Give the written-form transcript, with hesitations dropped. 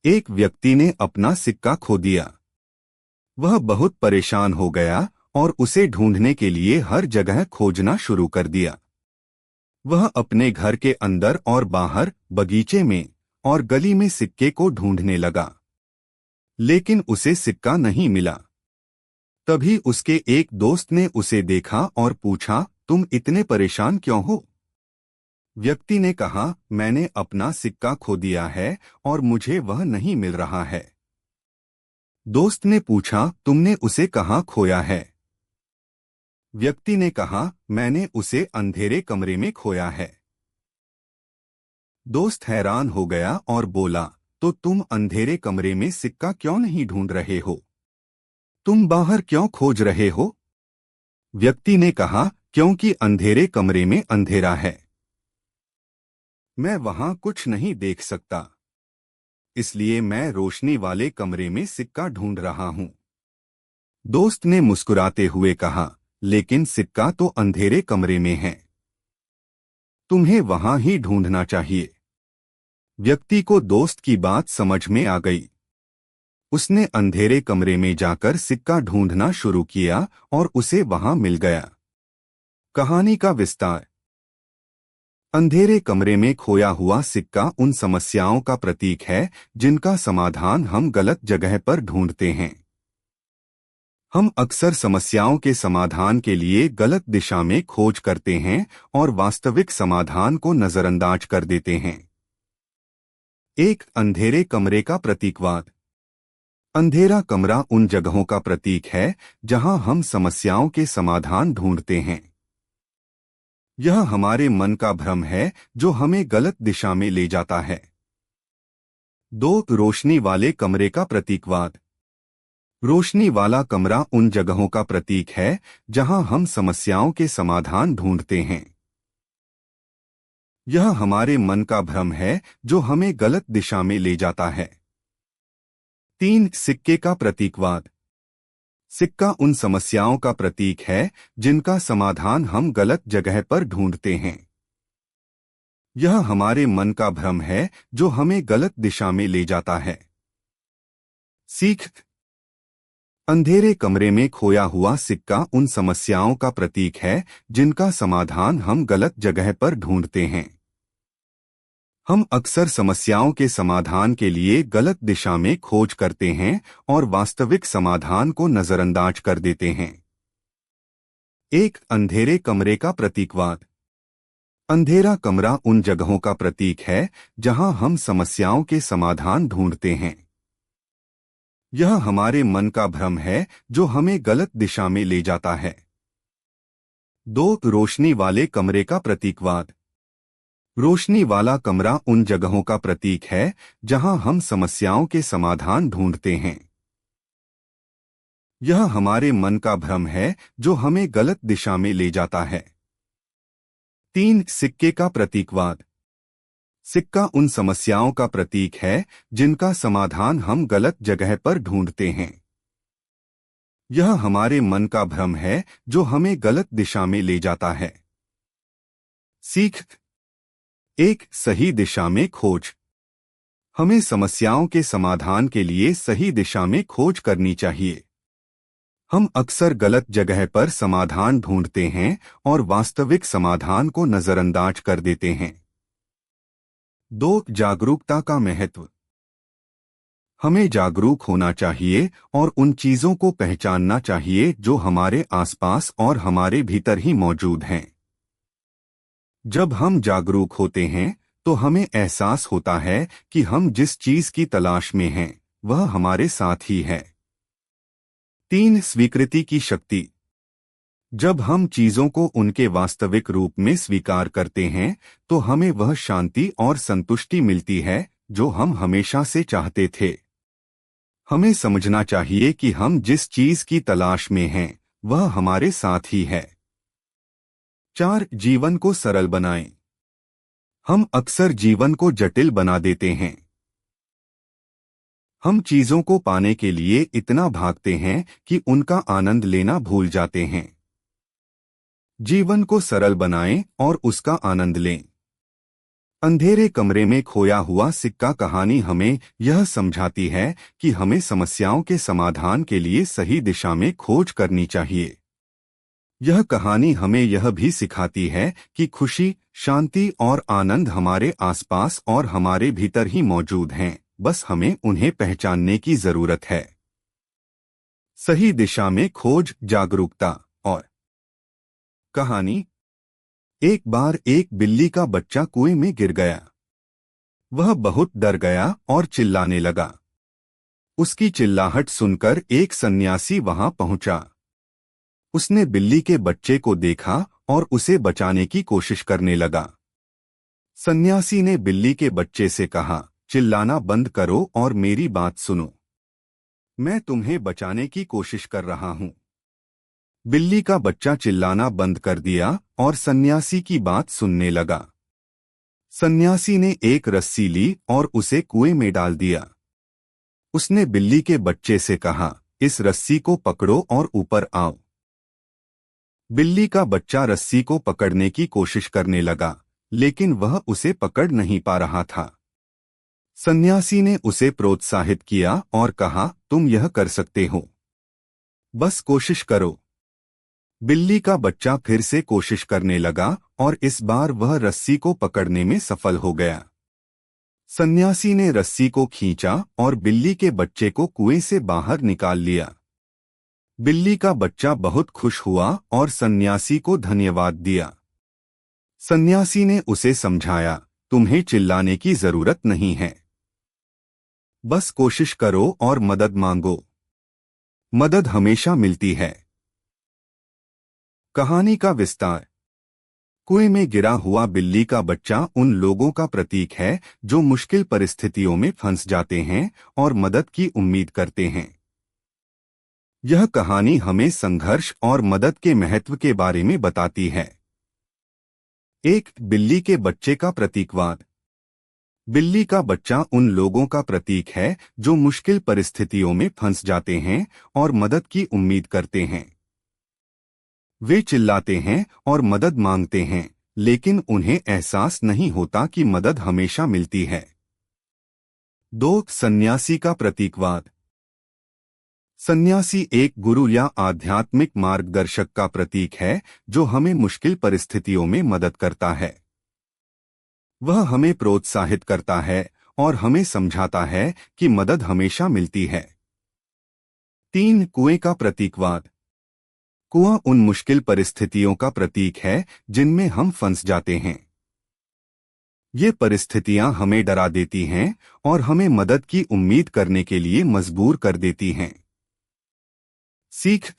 एक व्यक्ति ने अपना सिक्का खो दिया। वह बहुत परेशान हो गया और उसे ढूंढने के लिए हर जगह खोजना शुरू कर दिया। वह अपने घर के अंदर और बाहर, बगीचे में और गली में सिक्के को ढूंढने लगा, लेकिन उसे सिक्का नहीं मिला। तभी उसके एक दोस्त ने उसे देखा और पूछा, तुम इतने परेशान क्यों हो? व्यक्ति ने कहा, मैंने अपना सिक्का खो दिया है और मुझे वह नहीं मिल रहा है। दोस्त ने पूछा, तुमने उसे कहाँ खोया है? व्यक्ति ने कहा, मैंने उसे अंधेरे कमरे में खोया है। दोस्त हैरान हो गया और बोला, तो तुम अंधेरे कमरे में सिक्का क्यों नहीं ढूंढ रहे हो? तुम बाहर क्यों खोज रहे हो? व्यक्ति ने कहा, क्योंकि अंधेरे कमरे में अंधेरा है, मैं वहां कुछ नहीं देख सकता, इसलिए मैं रोशनी वाले कमरे में सिक्का ढूंढ रहा हूं। दोस्त ने मुस्कुराते हुए कहा, लेकिन सिक्का तो अंधेरे कमरे में है, तुम्हें वहां ही ढूंढना चाहिए। व्यक्ति को दोस्त की बात समझ में आ गई। उसने अंधेरे कमरे में जाकर सिक्का ढूंढना शुरू किया और उसे वहां मिल गया। कहानी का विस्तार। अंधेरे कमरे में खोया हुआ सिक्का उन समस्याओं का प्रतीक है जिनका समाधान हम गलत जगह पर ढूंढते हैं। हम अक्सर समस्याओं के समाधान के लिए गलत दिशा में खोज करते हैं और वास्तविक समाधान को नजरअंदाज कर देते हैं। एक अंधेरे कमरे का प्रतीकवाद। अंधेरा कमरा उन जगहों का प्रतीक है जहां हम समस्याओं के समाधान ढूंढते हैं। यह हमारे मन का भ्रम है जो हमें गलत दिशा में ले जाता है। दो रोशनी वाले कमरे का प्रतीकवाद। रोशनी वाला कमरा उन जगहों का प्रतीक है जहां हम समस्याओं के समाधान ढूंढते हैं। यह हमारे मन का भ्रम है जो हमें गलत दिशा में ले जाता है। तीन सिक्के का प्रतीकवाद। सिक्का उन समस्याओं का प्रतीक है जिनका समाधान हम गलत जगह पर ढूंढते हैं। यह हमारे मन का भ्रम है जो हमें गलत दिशा में ले जाता है। सीख। अंधेरे कमरे में खोया हुआ सिक्का उन समस्याओं का प्रतीक है जिनका समाधान हम गलत जगह पर ढूंढते हैं। हम अक्सर समस्याओं के समाधान के लिए गलत दिशा में खोज करते हैं और वास्तविक समाधान को नजरअंदाज कर देते हैं। एक अंधेरे कमरे का प्रतीकवाद। अंधेरा कमरा उन जगहों का प्रतीक है जहां हम समस्याओं के समाधान ढूंढते हैं। यह हमारे मन का भ्रम है जो हमें गलत दिशा में ले जाता है। दो रोशनी वाले कमरे का प्रतीकवाद। रोशनी वाला कमरा उन जगहों का प्रतीक है जहां हम समस्याओं के समाधान ढूंढते हैं। यह हमारे मन का भ्रम है जो हमें गलत दिशा में ले जाता है। तीन सिक्के का प्रतीकवाद। सिक्का उन समस्याओं का प्रतीक है जिनका समाधान हम गलत जगह पर ढूंढते हैं। यह हमारे मन का भ्रम है जो हमें गलत दिशा में ले जाता है। सीख। एक सही दिशा में खोज। हमें समस्याओं के समाधान के लिए सही दिशा में खोज करनी चाहिए। हम अक्सर गलत जगह पर समाधान ढूंढते हैं और वास्तविक समाधान को नजरअंदाज कर देते हैं। दो जागरूकता का महत्व। हमें जागरूक होना चाहिए और उन चीजों को पहचानना चाहिए जो हमारे आसपास और हमारे भीतर ही मौजूद हैं। जब हम जागरूक होते हैं तो हमें एहसास होता है कि हम जिस चीज की तलाश में हैं वह हमारे साथ ही है। तीन स्वीकृति की शक्ति। जब हम चीजों को उनके वास्तविक रूप में स्वीकार करते हैं तो हमें वह शांति और संतुष्टि मिलती है जो हम हमेशा से चाहते थे। हमें समझना चाहिए कि हम जिस चीज की तलाश में हैं वह हमारे साथ ही है। चार जीवन को सरल बनाएं। हम अक्सर जीवन को जटिल बना देते हैं। हम चीजों को पाने के लिए इतना भागते हैं कि उनका आनंद लेना भूल जाते हैं। जीवन को सरल बनाएं और उसका आनंद लें। अंधेरे कमरे में खोया हुआ सिक्का कहानी हमें यह समझाती है कि हमें समस्याओं के समाधान के लिए सही दिशा में खोज करनी चाहिए। यह कहानी हमें यह भी सिखाती है कि खुशी, शांति और आनंद हमारे आसपास और हमारे भीतर ही मौजूद हैं, बस हमें उन्हें पहचानने की जरूरत है। सही दिशा में खोज, जागरूकता और कहानी। एक बार एक बिल्ली का बच्चा कुएं में गिर गया। वह बहुत डर गया और चिल्लाने लगा। उसकी चिल्लाहट सुनकर एक सन्यासी वहां पहुंचा। उसने बिल्ली के बच्चे को देखा और उसे बचाने की कोशिश करने लगा। सन्यासी ने बिल्ली के बच्चे से कहा, चिल्लाना बंद करो और मेरी बात सुनो। मैं तुम्हें बचाने की कोशिश कर रहा हूं। बिल्ली का बच्चा चिल्लाना बंद कर दिया और सन्यासी की बात सुनने लगा। सन्यासी ने एक रस्सी ली और उसे कुएं में डाल दिया। उसने बिल्ली के बच्चे से कहा, इस रस्सी को पकड़ो और ऊपर आओ। बिल्ली का बच्चा रस्सी को पकड़ने की कोशिश करने लगा, लेकिन वह उसे पकड़ नहीं पा रहा था। सन्यासी ने उसे प्रोत्साहित किया और कहा, तुम यह कर सकते हो, बस कोशिश करो। बिल्ली का बच्चा फिर से कोशिश करने लगा और इस बार वह रस्सी को पकड़ने में सफल हो गया। सन्यासी ने रस्सी को खींचा और बिल्ली के बच्चे को कुएं से बाहर निकाल लिया। बिल्ली का बच्चा बहुत खुश हुआ और सन्यासी को धन्यवाद दिया। सन्यासी ने उसे समझाया, तुम्हें चिल्लाने की जरूरत नहीं है, बस कोशिश करो और मदद मांगो। मदद हमेशा मिलती है। कहानी का विस्तार। कुएं में गिरा हुआ बिल्ली का बच्चा उन लोगों का प्रतीक है जो मुश्किल परिस्थितियों में फंस जाते हैं और मदद की उम्मीद करते हैं। यह कहानी हमें संघर्ष और मदद के महत्व के बारे में बताती है। एक बिल्ली के बच्चे का प्रतीकवाद। बिल्ली का बच्चा उन लोगों का प्रतीक है जो मुश्किल परिस्थितियों में फंस जाते हैं और मदद की उम्मीद करते हैं। वे चिल्लाते हैं और मदद मांगते हैं, लेकिन उन्हें एहसास नहीं होता कि मदद हमेशा मिलती है। 2. सन्यासी का प्रतीकवाद। सन्यासी एक गुरु या आध्यात्मिक मार्गदर्शक का प्रतीक है जो हमें मुश्किल परिस्थितियों में मदद करता है। वह हमें प्रोत्साहित करता है और हमें समझाता है कि मदद हमेशा मिलती है। 3. कुएं का प्रतीकवाद। कुआं उन मुश्किल परिस्थितियों का प्रतीक है जिनमें हम फंस जाते हैं। ये परिस्थितियां हमें डरा देती हैं और हमें मदद की उम्मीद करने के लिए मजबूर कर देती हैं। सीख।